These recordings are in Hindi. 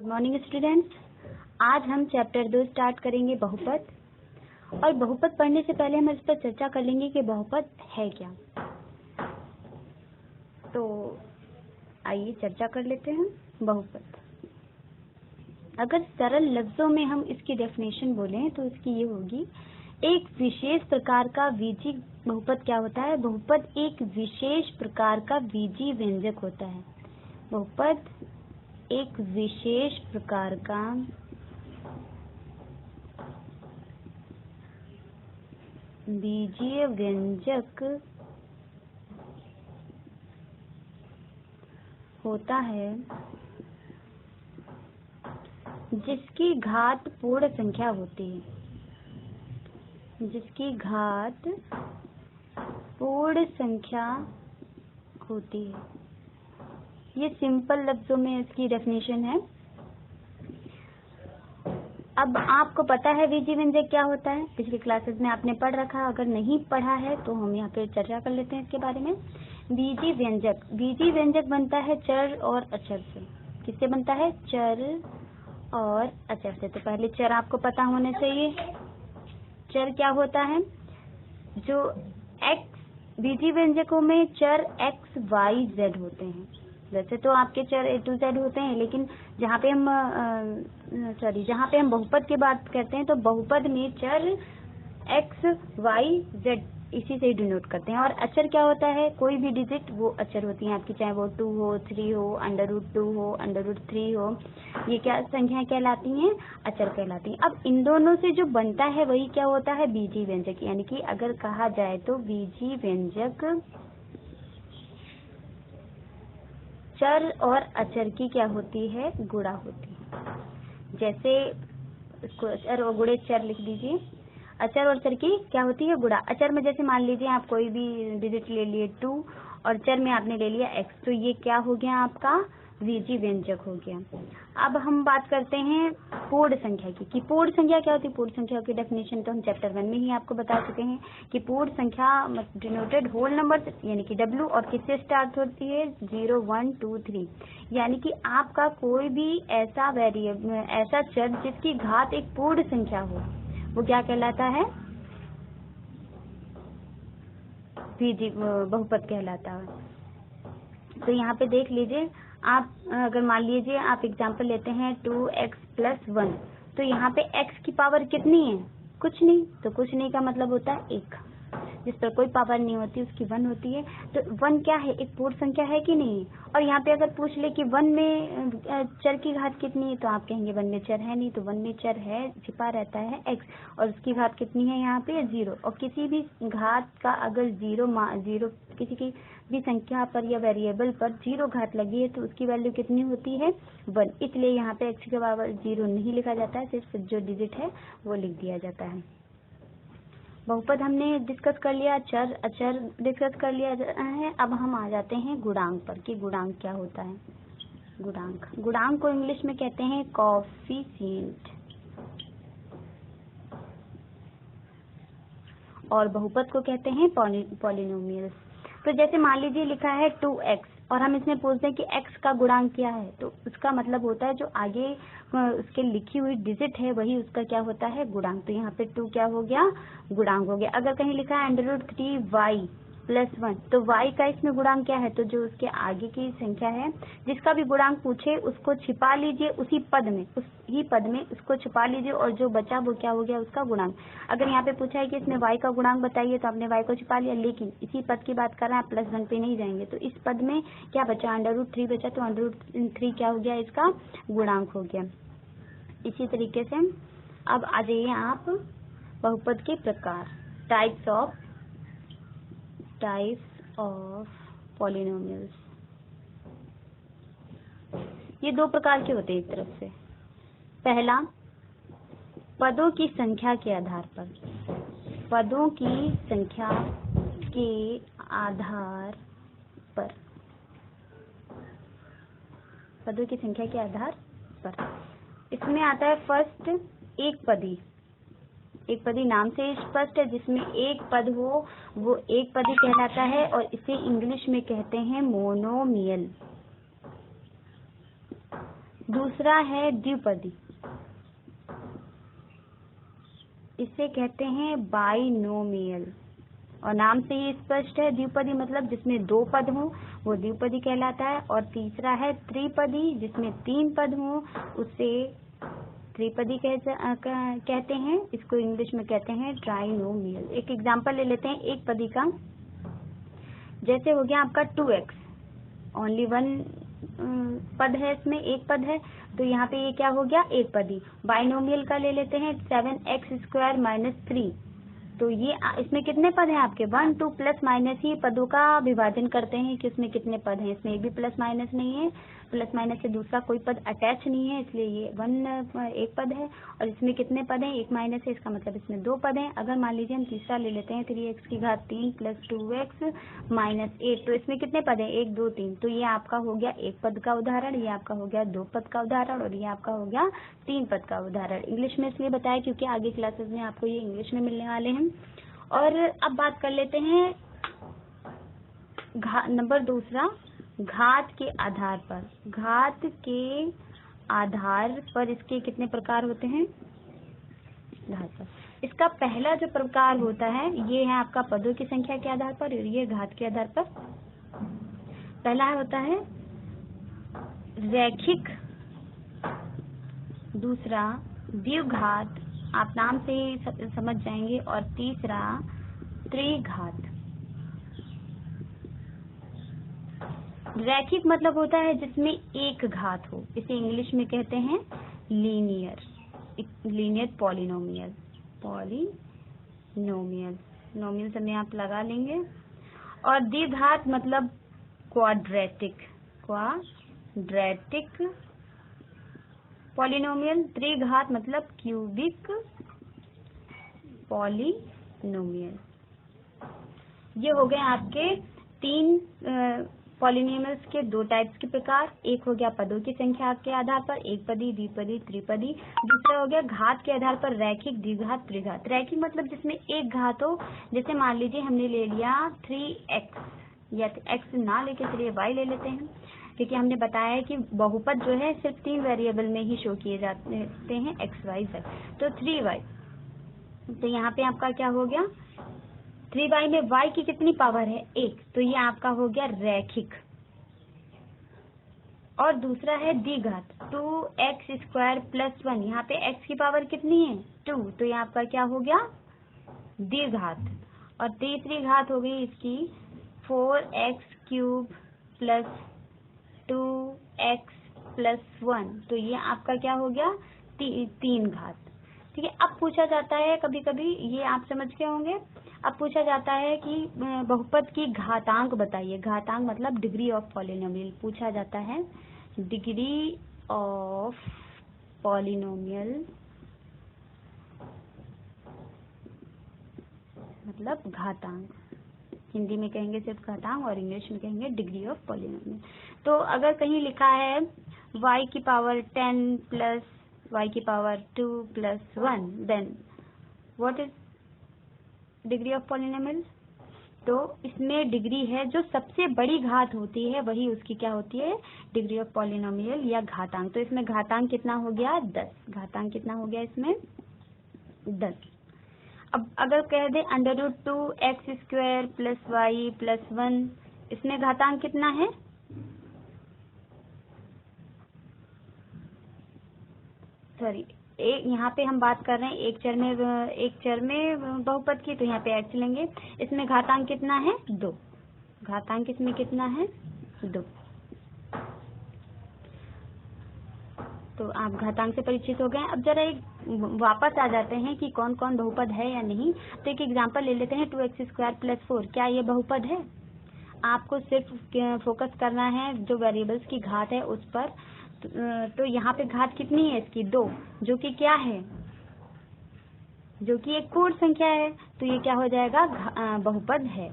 Good morning students. आज हम चैप्टर 2 स्टार्ट करेंगे बहुपद। और बहुपद पढ़ने से पहले हम इस पर चर्चा कर लेंगे कि बहुपद है क्या। तो आइए चर्चा कर लेते हैं। बहुपद, अगर सरल लफ्जों में हम इसकी डेफिनेशन बोलें तो इसकी ये होगी, एक विशेष प्रकार का बीजी बहुपद क्या होता है? बहुपद एक विशेष प्रकार का बीजी व्यंजक होता है। बहुपद एक विशेष प्रकार का बीजीय व्यंजक होता है जिसकी घात पूर्ण संख्या होती है। जिसकी घात पूर्ण संख्या होती है। ये सिंपल लफ्जों में इसकी डेफिनेशन है। अब आपको पता है बीजी व्यंजक क्या होता है, पिछली क्लासेस में आपने पढ़ रखा। अगर नहीं पढ़ा है तो हम यहाँ पे चर्चा कर लेते हैं इसके बारे में। बीजी व्यंजक बनता है चर और अचर से। किससे बनता है? चर और अचर से। तो पहले चर आपको पता होने चाहिए। चर क्या होता है? जो x बीजी व्यंजकों में चर x, y, z होते हैं। वैसे तो आपके चर a to z होते हैं, लेकिन जहाँ पे हम बहुपद की बात करते हैं तो बहुपद में चर x, y, z इसी से ही डिनोट करते हैं। और अचर क्या होता है? कोई भी डिजिट वो अचर होती है आपकी, चाहे वो 2 हो, 3 हो, √2 हो, √3 हो। ये क्या संख्याएं कहलाती हैं? अचर कहलाती हैं। अब इन दोनों से जो बनता है वही क्या होता है? बीजी व्यंजक। यानी कि अगर कहा जाए तो बीजी व्यंजक चर और अचर की क्या होती है? गुणा होती है। जैसे अचर और गुणे चर लिख दीजिए। अचर और चर की क्या होती है? गुणा। अचर में जैसे मान लीजिए आप कोई भी डिजिट ले लिए 2 और चर में आपने ले लिया x, तो ये क्या हो गया? आपका बीजी व्यंजक हो गया। अब हम बात करते हैं पूर्ण संख्या की कि पूर्ण संख्या क्या होती है। पूर्ण संख्या की डेफिनेशन तो हम चैप्टर 1 में ही आपको बता चुके हैं कि पूर्ण संख्या डिनोटेड होल नंबर यानी कि W और किससे स्टार्ट होती है? 0, 1, 2, 3। यानी कि आपका कोई भी ऐसा ऐसा चर जिसकी घात एक पूर्ण संख्या हो, वो क्या कहलाता है? बीजी बहुपद कहलाता है। तो यहाँ पे देख लीजिए आप, अगर मान लीजिए आप एग्जांपल लेते हैं 2x + 1, तो यहाँ पे x की पावर कितनी है? कुछ नहीं। तो कुछ नहीं का मतलब होता है 1। जिस पर कोई पावर नहीं होती उसकी 1 होती है। तो 1 क्या है? एक पूर्ण संख्या है कि नहीं? और यहाँ पे अगर पूछ ले कि 1 में चर की घात कितनी है, तो आप कहेंगे 1 में चर है नहीं। तो 1 में चर है, छिपा रहता है x, और उसकी घात कितनी है? यहाँ पे 0। और किसी भी घात का अगर 0 किसी की भी संख्या पर या वेरिएबल पर 0 घात लगी है तो उसकी वैल्यू कितनी होती है? 1। इसलिए यहाँ पे x के बराबर 0 नहीं लिखा जाता है, सिर्फ जो डिजिट है वो लिख दिया जाता है। बहुपद हमने डिस्कस कर लिया, चर अचर डिस्कस कर लिया है। अब हम आ जाते हैं गुणांक पर कि गुणांक क्या होता है। गुणांक को इंग्लिश में कहते हैं कोएफिशिएंट, और बहुपद को कहते हैं पॉलिनोमियल्स। तो जैसे मान लीजिए लिखा है 2x और हम इसमें पूछते हैं कि x का गुणांक क्या है, तो उसका मतलब होता है जो आगे उसके लिखी हुई डिजिट है वही उसका क्या होता है? गुणांक। तो यहाँ पे 2 क्या हो गया? गुणांक हो गया। अगर कहीं लिखा है √3y + 1, तो y का इसमें गुणांक क्या है? तो जो उसके आगे की संख्या है, जिसका भी गुणांक पूछे उसको छिपा लीजिए उसी पद में उसको छिपा लीजिए, और जो बचा वो क्या हो गया? उसका गुणांक। अगर यहाँ पे पूछा है कि इसमें y का गुणांक बताइए, तो आपने y को छिपा लिया, लेकिन इसी पद की बात कर रहे हैं, आप +1 पे नहीं जाएंगे। तो इस पद में क्या बचा? √3 बचा, तो √3 क्या हो गया? इसका गुणांक हो गया। इसी तरीके से अब आ जाइए आप बहुपद के प्रकार, टाइप्स ऑफ पॉलिनोमियल्स। ये 2 प्रकार के होते हैं एक तरफ से। पहला, पदों की संख्या के आधार पर। पदों की संख्या के आधार पर। पदों की संख्या के आधार पर इसमें आता है फर्स्ट एक पदी नाम से स्पष्ट है, जिसमें एक पद हो वो एक पदी कहलाता है, और इसे इंग्लिश में कहते हैं मोनोमियल। दूसरा है द्विपदी, इसे कहते हैं बाइनोमियल, और नाम से ही स्पष्ट है, द्विपदी मतलब जिसमें दो पद हों वो द्विपदी कहलाता है। और तीसरा है त्रिपदी, जिसमें तीन पद हों उसे त्रिपदी कहते हैं। इसको इंग्लिश में कहते हैं ट्राइनोमियल। एक एग्जांपल ले लेते हैं एक पदी का, जैसे हो गया आपका 2x, ओनली वन पद है, इसमें एक पद है, तो यहाँ पे ये क्या हो गया, एक पदी। बाइनोमियल का ले लेते हैं 7x² - 3, तो ये इसमें कितने पद हैं आपके, 1 2 प्लस माइनस ही पदों का विभाजन करते हैं कि उसमें कितने पद हैं। इसमें एक भी प्लस माइनस नहीं है, प्लस माइनस से दूसरा कोई पद अटैच नहीं है, इसलिए ये 1 एक पद है। और इसमें कितने पद हैं, एक माइनस है, इसका मतलब इसमें दो पद हैं। अगर मान लीजिए हम तीसरा ले लेते हैं 3x³ + 2x - 8, तो इसमें कितने पद हैं, 1 2 3, तो ये आपका हो गया एक पद का उदाहरण, ये आपका हो गया दो पद का उदाहरण, और ये आपका हो गया तीन पद का उदाहरण। इंग्लिश में इसलिए बताया क्योंकि आगे क्लासेस में आपको ये इंग्लिश में मिलने वाले हैं। और अब बात कर लेते हैं नंबर दूसरा, घात के आधार पर। घात के आधार पर इसके कितने प्रकार होते हैं, घात पर। इसका पहला जो प्रकार होता है ये है आपका पदों की संख्या के आधार पर, और ये घात के आधार पर। पहला होता है रैखिक, दूसरा द्विघात, आप नाम से ही समझ जाएंगे, और तीसरा त्रिघात। रैखिक मतलब होता है जिसमें एक घात हो, इसे इंग्लिश में कहते हैं लीनियर, लीनियर पॉलिनोमियल, नोमियल समय आप लगा लेंगे। और द्विघात मतलब क्वाड्रेटिक पॉलिनोमियल। त्रिघात मतलब क्यूबिक पॉलिनोमियल। ये हो गए आपके तीन पॉलिनोमियल्स के दो टाइप्स के प्रकार। एक हो गया पदों की संख्या के आधार पर, एक पदी, द्विपदी, त्रिपदी। दूसरा हो गया घात के आधार पर रैखिक, द्विघात, त्रिघात। रैखिक मतलब जिसमें एक घात हो, जैसे मान लीजिए हमने ले लिया 3x, या x ना लेके चलिए y ले लेते हैं, क्योंकि हमने बताया है कि बहुपद जो है सिर्फ 3 वेरिएबल में ही शो किए जाते हैं, x y z। तो 3y, तो यहाँ पे आपका क्या हो गया, 3y में y की कितनी पावर है, 1, तो ये आपका हो गया रैखिक। और दूसरा है द्विघात, 2x² + 1, यहाँ पे x की पावर कितनी है, 2, तो ये आपका क्या हो गया, द्विघात। और तीसरी घात हो गई इसकी 4x³ + 2x + 1, तो ये आपका क्या हो गया, तीन घात। ठीक है। अब पूछा जाता है कभी कभी, ये आप समझ के होंगे, अब पूछा जाता है कि बहुपद की घातांक बताइए। घातांक मतलब डिग्री ऑफ पॉलिनोमियल पूछा जाता है। डिग्री ऑफ पॉलिनोमियल मतलब घातांक, हिंदी में कहेंगे सिर्फ घातांक और इंग्लिश में कहेंगे डिग्री ऑफ पॉलिनोमियल। तो अगर कहीं लिखा है y की पावर 10 + y की power 2 + 1, then what is degree of polynomial. तो इसमें डिग्री है, जो सबसे बड़ी घात होती है वही उसकी क्या होती है, डिग्री ऑफ पॉलिनोमियल या घातांक। तो इसमें घातांक कितना हो गया, 10। घातांक कितना हो गया इसमें, 10। अब अगर कह दे √2x² + y + 1, इसमें घातांक कितना है, सॉरी एक, यहाँ पे हम बात कर रहे हैं एक चर में बहुपद की, तो यहाँ पे x लेंगे। इसमें घातांक कितना है, 2। घातांक इसमें कितना है, 2। तो आप घातांक से परिचित हो गए। अब जरा एक वापस आ जाते हैं कि कौन कौन बहुपद है या नहीं। तो एक एग्जांपल ले लेते हैं 2x² + 4, क्या ये बहुपद है। आपको सिर्फ फोकस करना है जो वेरिएबल्स की घात है उस पर। तो यहाँ पे घात कितनी है इसकी, 2, जो कि क्या है, जो कि एक पूर्ण संख्या है, तो ये क्या हो जाएगा, बहुपद है।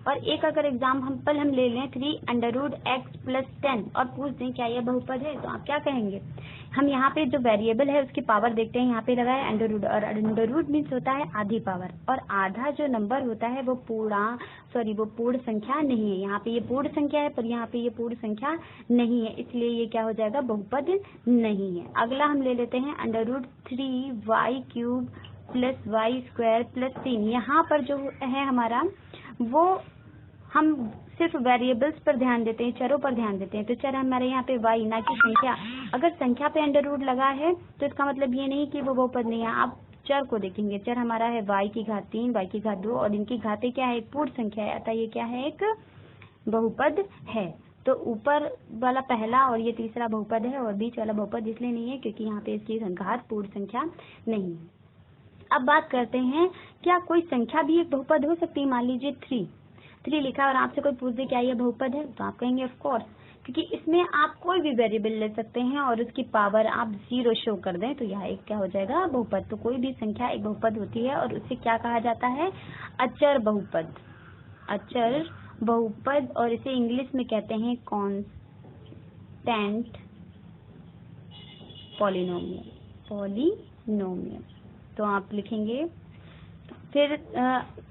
और एक अगर एग्जाम्पल हम ले लें 3 अंडर रूट एक्स प्लस 10 और पूछ दें क्या यह बहुपद है, तो आप क्या कहेंगे? हम यहाँ पे जो वेरिएबल है उसकी पावर देखते हैं, यहाँ पे लगा है अंडर रूट, और अंडर रूट मीन्स होता है आधी पावर, और आधा जो नंबर होता है वो पूर्ण संख्या नहीं है। यहाँ पे ये पूर्ण संख्या है पर यहाँ पे ये पूर्ण संख्या नहीं है, इसलिए ये क्या हो जाएगा? बहुपद नहीं है। अगला हम ले लेते हैं under root 3y³ plus y square plus 3। यहाँ पर जो है हमारा वो हम सिर्फ वेरिएबल्स पर ध्यान देते हैं, चरों पर ध्यान देते हैं, तो चर हमारे यहाँ पे y ना कि संख्या। अगर संख्या पे अंडर रूट लगा है तो इसका मतलब ये नहीं कि वो बहुपद नहीं है। आप चर को देखेंगे, चर हमारा है y3, y2 और इनकी घातें क्या है? एक पूर्ण संख्या है, अतः ये क्या है? एक बहुपद है। तो ऊपर वाला पहला और ये तीसरा बहुपद है, और बीच वाला बहुपद इसलिए नहीं है क्योंकि यहाँ पे इसकी घात पूर्ण संख्या नहीं है। अब बात करते हैं, क्या कोई संख्या भी एक बहुपद हो सकती है? मान लीजिए 3 लिखा है और आपसे कोई पूछ दे क्या ये बहुपद है, तो आप कहेंगे ऑफ कोर्स, क्योंकि इसमें आप कोई भी वेरिएबल ले सकते हैं और उसकी पावर आप 0 शो कर दें तो यह एक क्या हो जाएगा? बहुपद। तो कोई भी संख्या एक बहुपद होती है और उसे क्या कहा जाता है? अचर बहुपद। अचर बहुपद, और इसे इंग्लिश में कहते हैं कांस्टेंट पॉलिनोमियल। तो आप लिखेंगे। फिर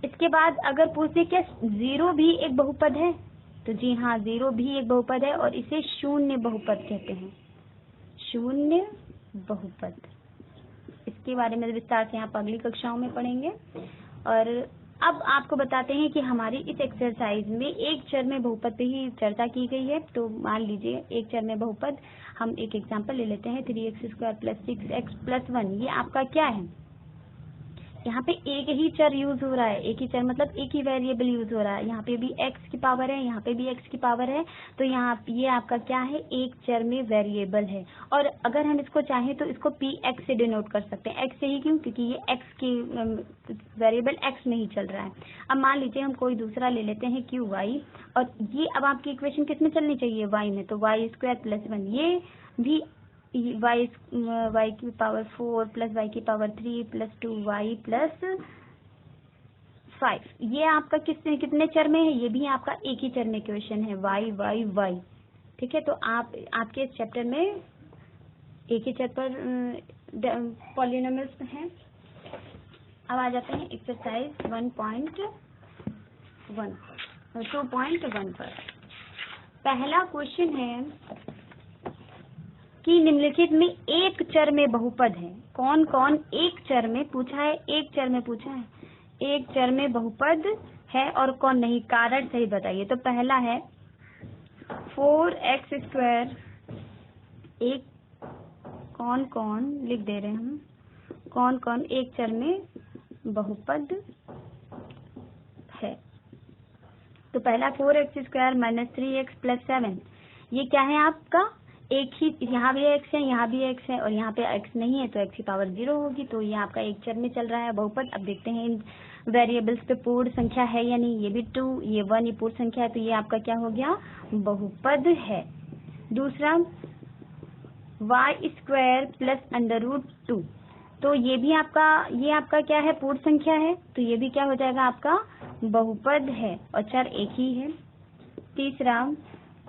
इसके बाद अगर पूछे क्या 0 भी एक बहुपद है, तो जी हाँ, 0 भी एक बहुपद है और इसे शून्य बहुपद कहते हैं। शून्य बहुपद, इसके बारे में विस्तार से आप अगली कक्षाओं में पढ़ेंगे। और अब आपको बताते हैं कि हमारी इस एक्सरसाइज में एक चर में बहुपद पे ही चर्चा की गई है। तो मान लीजिए एक चर में बहुपद, हम एक एग्जांपल ले लेते हैं 3x² प्लस 6x प्लस 1। ये आपका क्या है? यहाँ पे एक ही चर यूज हो रहा है, एक ही चर मतलब एक ही वेरिएबल यूज हो रहा है। यहाँ पे भी x की पावर है, यहाँ पे भी x की पावर है, तो यहाँ ये आपका क्या है? एक चर में वेरिएबल है। और अगर हम इसको चाहें तो इसको px से डिनोट कर सकते हैं। x से ही क्यों? क्योंकि ये x की वेरिएबल x में ही चल रहा है। अब मान लीजिए हम कोई दूसरा ले लेते हैं qy, और ये अब आपकी इक्वेशन किस में चलनी चाहिए? y में, तो y² प्लस 1। ये भी y की पावर 4 प्लस y की पावर 3 प्लस 2y प्लस 5, ये आपका कितने चर में है? ये भी आपका एक ही चर में इक्वेशन है, y। ठीक है, तो आपके इस चैप्टर में एक ही चर पर पॉलिनोमियल्स हैं। अब आ जाते हैं एक्सरसाइज 2.1 पर। पहला क्वेश्चन है कि निम्नलिखित में एक चर में बहुपद है। कौन कौन एक चर में पूछा है? एक चर में पूछा है, एक चर में बहुपद है और कौन नहीं, कारण सही बताइए। तो पहला है 4x²। एक कौन कौन लिख दे रहे हैं हम, कौन कौन एक चर में बहुपद है। तो पहला 4x² माइनस 3x प्लस 7, ये क्या है आपका? एक ही, यहाँ भी x है, यहाँ भी x है, और यहाँ पे x नहीं है तो x की पावर 0 होगी। तो ये आपका एक चर में चल रहा है बहुपद। अब देखते हैं इन वेरिएबल्स पे पूर्ण संख्या है या नहीं। ये भी 2, ये 1, ये पूर्ण संख्या है, तो ये आपका क्या हो गया? बहुपद है। दूसरा y² प्लस अंडर रूट 2, तो ये भी ये आपका क्या है? पूर्ण संख्या है, तो ये भी क्या हो जाएगा? आपका बहुपद है और चर एक ही है। तीसरा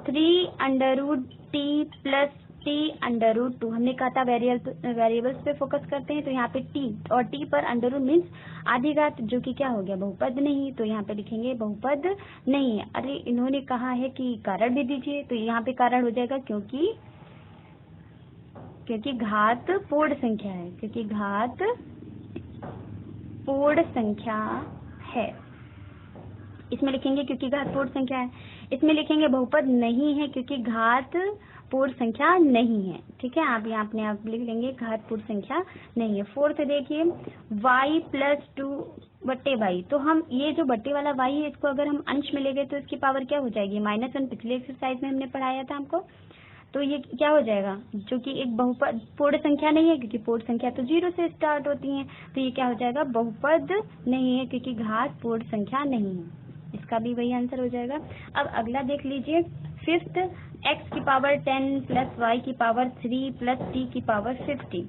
3 under root t plus t under root 2, हमने कहा था वेरिएबल्स पे फोकस करते हैं, तो यहाँ पे t और t पर अंडर रूट मीन्स आधी घात, जो कि क्या हो गया? बहुपद नहीं। तो यहाँ पे लिखेंगे बहुपद नहीं है। अरे इन्होंने कहा है कि कारण भी दीजिए, तो यहाँ पे कारण हो जाएगा क्योंकि घात पूर्ण संख्या है, क्योंकि घात पूर्ण संख्या है। इसमें लिखेंगे क्योंकि घात पूर्ण संख्या है। इसमें लिखेंगे बहुपद नहीं है क्योंकि घात पूर्ण संख्या नहीं है। ठीक है, आप यहाँ अपने आप लिख लेंगे घात पूर्ण संख्या नहीं है। फोर्थ देखिए y प्लस 2/y, तो हम ये जो बट्टे वाला y है इसको अगर हम अंश में ले गए तो इसकी पावर क्या हो जाएगी? -1। पिछले एक्सरसाइज में हमने पढ़ाया था हमको, तो ये क्या हो जाएगा? जो कि एक बहुपद पूर्ण संख्या नहीं है क्योंकि पूर्ण संख्या तो 0 से स्टार्ट होती है, तो ये क्या हो जाएगा? बहुपद नहीं है क्योंकि घात पूर्ण संख्या नहीं है। इसका भी वही आंसर हो जाएगा। अब अगला देख लीजिए 5th x की पावर 10 प्लस y की पावर 3 प्लस t की पावर 50,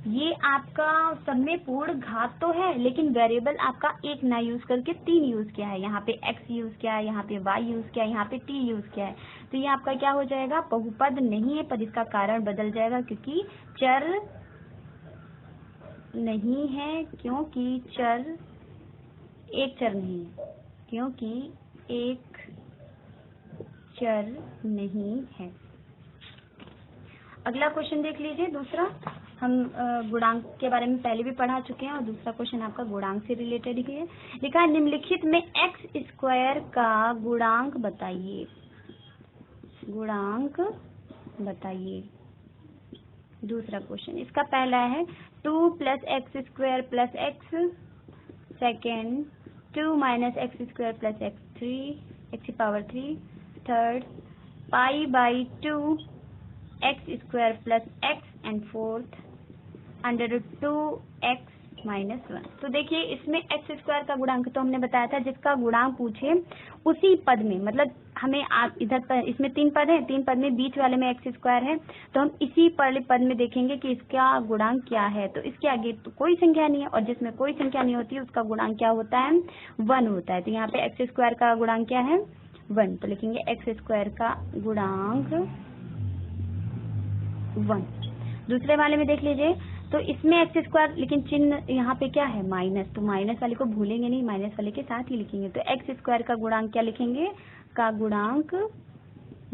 ये आपका सब में पूर्ण घात तो है, लेकिन वेरिएबल आपका एक ना यूज करके 3 यूज किया है। यहाँ पे x यूज किया है, यहाँ पे y यूज किया है, यहाँ पे t यूज किया है। तो ये आपका क्या हो जाएगा, बहुपद नहीं है, पर इसका कारण बदल जाएगा क्योंकि चर नहीं है, क्योंकि एक चर नहीं है, क्योंकि एक चर नहीं है। अगला क्वेश्चन देख लीजिए, दूसरा। हम गुणांक के बारे में पहले भी पढ़ा चुके हैं और दूसरा क्वेश्चन आपका गुणांक से रिलेटेड ही है। लिखा है निम्नलिखित में एक्स स्क्वायर का गुणांक बताइए। गुणांक बताइए, दूसरा क्वेश्चन। इसका पहला है 2 + x² + x, second 2 - x² + x3, third π/2 x² + x, and fourth √2x - 1। तो देखिए इसमें x² का गुणांक तो हमने बताया था, जिसका गुणांक पूछे उसी पद में, मतलब हमें आप इधर पर, इसमें 3 पद हैं, 3 पद में बीच वाले में x² है, तो हम इसी पहले पद में देखेंगे कि इसका गुणांक क्या है। तो इसके आगे तो कोई संख्या नहीं है, और जिसमें कोई संख्या नहीं होती उसका गुणांक क्या होता है, 1 होता है। तो यहाँ पे x² का गुणांक क्या है, 1। तो लिखेंगे x² का गुणांक 1। दूसरे वाले में देख लीजिए, तो इसमें x², लेकिन चिन्ह यहाँ पे क्या है, माइनस। तो माइनस वाले को भूलेंगे नहीं, माइनस वाले के साथ ही लिखेंगे। तो x² का गुणांक क्या लिखेंगे, का गुणांक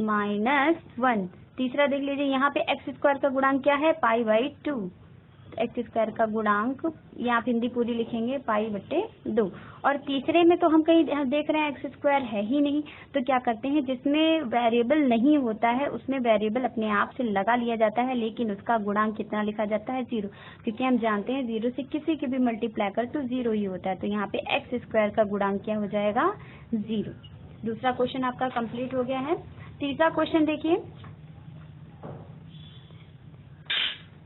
-1। तीसरा देख लीजिए, यहाँ पे x² का गुणांक क्या है, π/2। x² का गुणांक, यहाँ पे हिंदी पूरी लिखेंगे, π/2। और तीसरे में तो हम कहीं देख रहे हैं x² है ही नहीं, तो क्या करते हैं, जिसमें वेरिएबल नहीं होता है उसमें वेरिएबल अपने आप से लगा लिया जाता है, लेकिन उसका गुणांक कितना लिखा जाता है, 0, क्योंकि हम जानते हैं 0 से किसी की भी मल्टीप्लाई कर तो 0 ही होता है। तो यहाँ पे x² का गुणांक क्या हो जाएगा, 0। दूसरा क्वेश्चन आपका कंप्लीट हो गया है। तीसरा क्वेश्चन देखिए,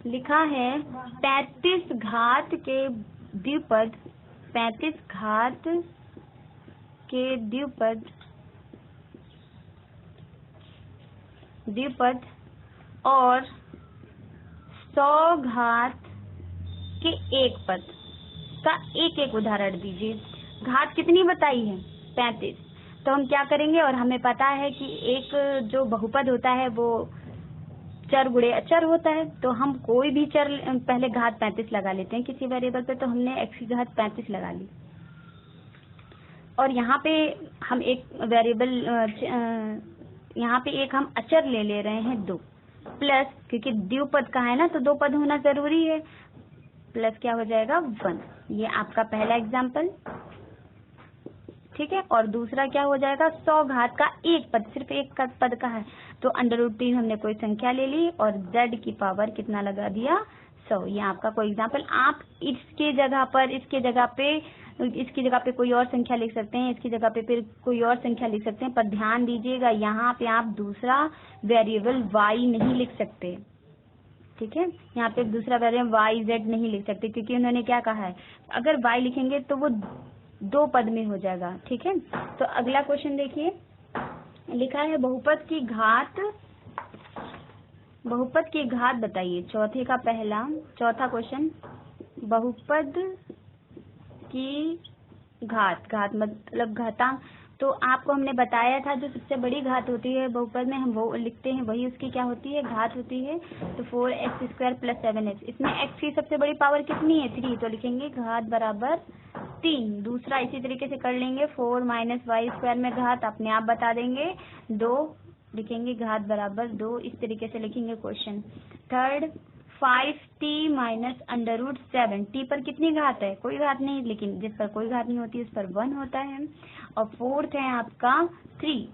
लिखा है 35 घात के द्विपद, 35 घात के द्विपद और 100 घात के एक पद का एक उदाहरण दीजिए। घात कितनी बताई है, 35। तो हम क्या करेंगे, और हमें पता है कि एक जो बहुपद होता है वो चर गुणे अचर होता है, तो हम कोई भी चर पहले घात 35 लगा लेते हैं किसी वेरिएबल पे। तो हमने x की घात 35 लगा ली, और यहाँ पे हम एक वेरिएबल, यहाँ पे एक हम अचर ले रहे हैं 2, प्लस, क्योंकि द्विपद का है ना तो 2 पद होना जरूरी है, प्लस क्या हो जाएगा, 1। ये आपका पहला एग्जाम्पल, ठीक है। और दूसरा क्या हो जाएगा, 100 घात का एक पद, सिर्फ एक पद का है, तो √3 हमने कोई संख्या ले ली और z की पावर कितना लगा दिया, 100। ये आपका कोई एग्जाम्पल। आप इसके जगह पर, इसकी जगह पे कोई और संख्या लिख सकते हैं, इसकी जगह पे फिर कोई और संख्या लिख सकते हैं, पर ध्यान दीजिएगा यहाँ पे आप दूसरा वेरिएबल y नहीं लिख सकते, ठीक है। यहाँ पे दूसरा वेरिएबल y z नहीं लिख सकते, क्योंकि उन्होंने क्या कहा है, अगर y लिखेंगे तो वो 2 पद में हो जाएगा, ठीक है। तो अगला क्वेश्चन देखिए, लिखा है बहुपद की घात बताइए। चौथा क्वेश्चन, बहुपद की घात मतलब घातांक। तो आपको हमने बताया था जो सबसे बड़ी घात होती है बहुपद में, हम वो लिखते हैं, वही उसकी क्या होती है, घात होती है। तो 4x² + 7x, इसमें x की सबसे बड़ी पावर कितनी है, 3, तो लिखेंगे घात बराबर 3। दूसरा इसी तरीके से कर लेंगे, 4 - y² में घात अपने आप बता देंगे 2, लिखेंगे घात बराबर 2, इस तरीके से लिखेंगे क्वेश्चन। थर्ड 5t - √7, t पर कितनी घात है, कोई घात नहीं, लेकिन जिस पर कोई घात नहीं होती उस पर 1 होता है। और फोर्थ है आपका 3।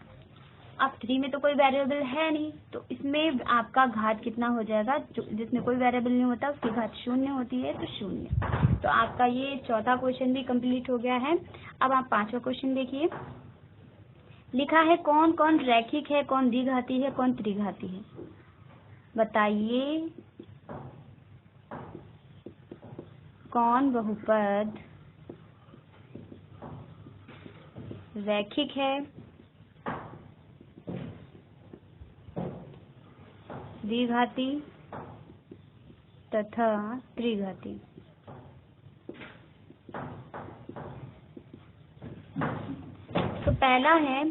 अब 3 में तो कोई वेरिएबल है नहीं, तो इसमें आपका घात कितना हो जाएगा, जिसमें कोई वेरिएबल नहीं होता उसकी घात 0 होती है, तो 0। तो आपका ये चौथा क्वेश्चन भी कंप्लीट हो गया है। अब आप 5वां क्वेश्चन देखिए, लिखा है कौन कौन रैखिक है, कौन द्विघाती है, कौन त्रिघाती है, बताइए कौन बहुपद रैखिक है, द्विघाती तथा त्रिघाती। तो पहला है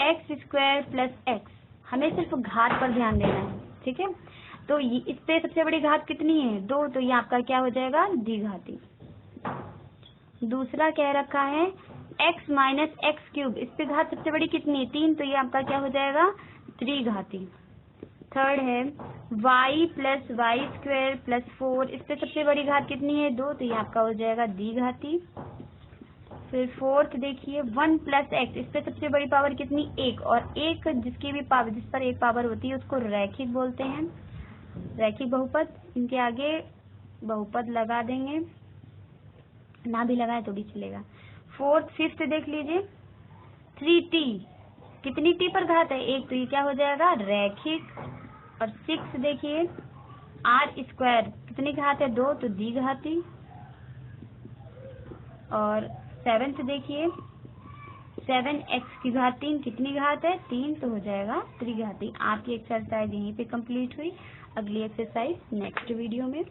एक्स स्क्वायर प्लस एक्स, हमें सिर्फ घात पर ध्यान देना है, ठीक है। तो इस पे सबसे बड़ी घात कितनी है? 2, तो ये आपका क्या हो जाएगा? द्विघाती। दूसरा कह रखा है एक्स माइनस एक्स क्यूब, इस पे घात सबसे बड़ी कितनी है? 3, तो ये आपका क्या हो जाएगा? त्रिघाती। थर्ड है y plus y square plus 4, इस पे सबसे बड़ी घात कितनी है? 2, तो ये आपका हो जाएगा द्विघाती। फिर फोर्थ देखिए 1 प्लस एक्स, इस पे सबसे बड़ी पावर कितनी? 1, और एक जिसकी भी पावर, जिस पर एक पावर होती है उसको रैखिक बोलते हैं, रैखिक बहुपद। इनके आगे बहुपद लगा देंगे, ना भी लगाए तो भी चलेगा। फिफ्थ देख लीजिए 3t, कितनी t पर घात है? 1, तो ये क्या हो जाएगा? रैखिक। और 6 देखिए आर स्क्वायर, कितनी घात है? 2, तो द्विघाती। और 7th देखिए 7x की घात 3, कितनी घात है? 3, तो हो जाएगा त्रिघाती। आपकी एक्सरसाइज यहीं पे कंप्लीट हुई। अगली एक्सरसाइज नेक्स्ट वीडियो में।